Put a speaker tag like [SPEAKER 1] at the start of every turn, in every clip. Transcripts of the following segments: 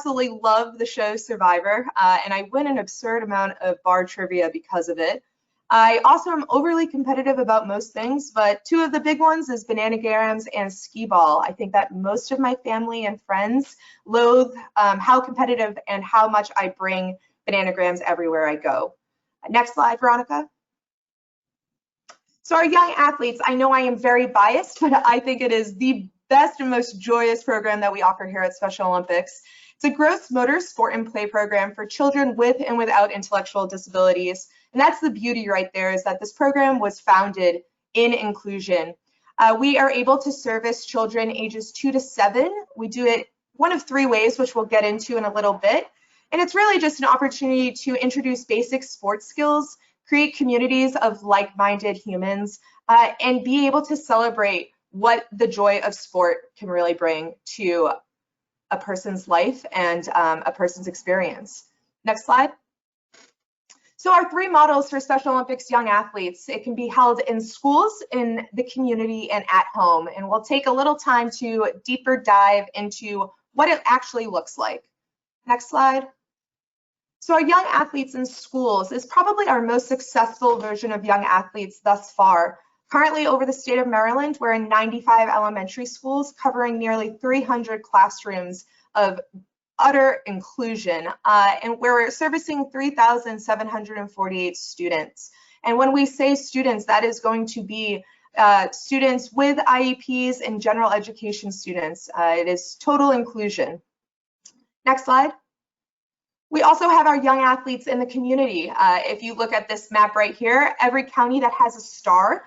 [SPEAKER 1] absolutely love the show Survivor, and I win an absurd amount of bar trivia because of it. I also am overly competitive about most things, but two of the big ones is bananagrams and skee ball. I think that most of my family and friends loathe how competitive and how much I bring bananagrams everywhere I go. Next slide, Veronica. So our young athletes, I know I am very biased, but I think it is the best and most joyous program that we offer here at Special Olympics. It's a gross motor sport and play program for children with and without intellectual disabilities. And that's the beauty right there, is that this program was founded in inclusion. We are able to service children ages 2 to 7. We do it one of 3 ways, which we'll get into in a little bit. And it's really just an opportunity to introduce basic sports skills, create communities of like-minded humans, and be able to celebrate what the joy of sport can really bring to a person's life and a person's experience. Next slide. So our 3 models for Special Olympics young athletes, it can be held in schools, in the community, and at home. And we'll take a little time to deeper dive into what it actually looks like. Next slide. So our young athletes in schools is probably our most successful version of young athletes thus far. Currently over the state of Maryland, we're in 95 elementary schools covering nearly 300 classrooms of utter inclusion, and we're servicing 3,748 students. And when we say students, that is going to be students with IEPs and general education students. It is total inclusion. Next slide. We also have our young athletes in the community. If you look at this map right here, every county that has a star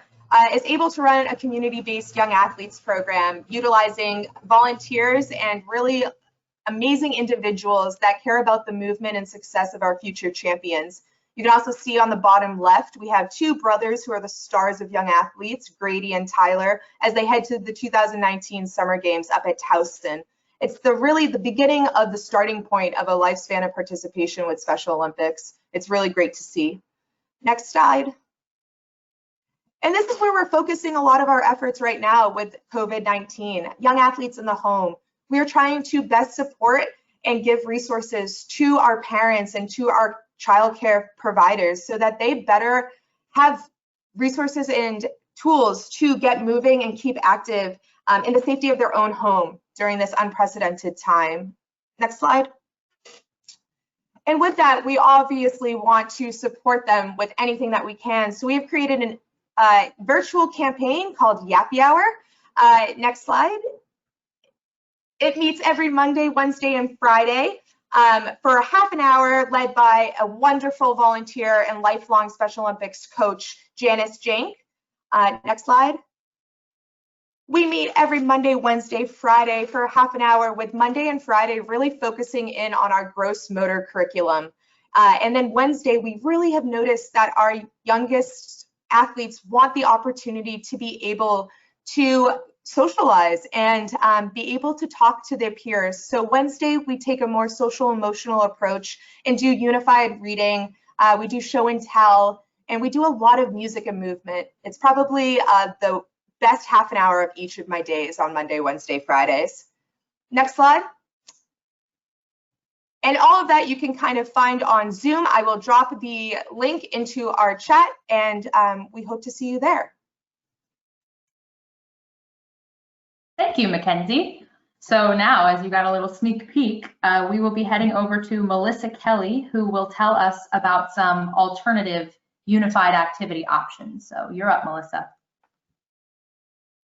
[SPEAKER 1] is able to run a community-based young athletes program utilizing volunteers and really amazing individuals that care about the movement and success of our future champions. You can also see on the bottom left, we have 2 brothers who are the stars of young athletes, Grady and Tyler, as they head to the 2019 Summer Games up at Towson. It's really the beginning of the starting point of a lifespan of participation with Special Olympics. It's really great to see. Next slide. And this is where we're focusing a lot of our efforts right now with COVID-19, young athletes in the home. We are trying to best support and give resources to our parents and to our childcare providers so that they better have resources and tools to get moving and keep active in the safety of their own home during this unprecedented time. Next slide. And with that, we obviously want to support them with anything that we can. So we have created a virtual campaign called Yappy Hour. Next slide. It meets every Monday, Wednesday, and Friday for half an hour, led by a wonderful volunteer and lifelong Special Olympics coach, Janice Jank. Next slide. We meet every Monday, Wednesday, Friday for half an hour, with Monday and Friday really focusing in on our gross motor curriculum. And then Wednesday, we really have noticed that our youngest athletes want the opportunity to be able to socialize and be able to talk to their peers. So Wednesday, we take a more social emotional approach and do unified reading. We do show and tell, and we do a lot of music and movement. It's probably the best half an hour of each of my days on Monday, Wednesday, Fridays. Next slide. And all of that you can kind of find on Zoom. I will drop the link into our chat, and we hope to see you there.
[SPEAKER 2] Thank you, Mackenzie. So now, as you got a little sneak peek, we will be heading over to Melissa Kelly, who will tell us about some alternative unified activity options. So you're up, Melissa.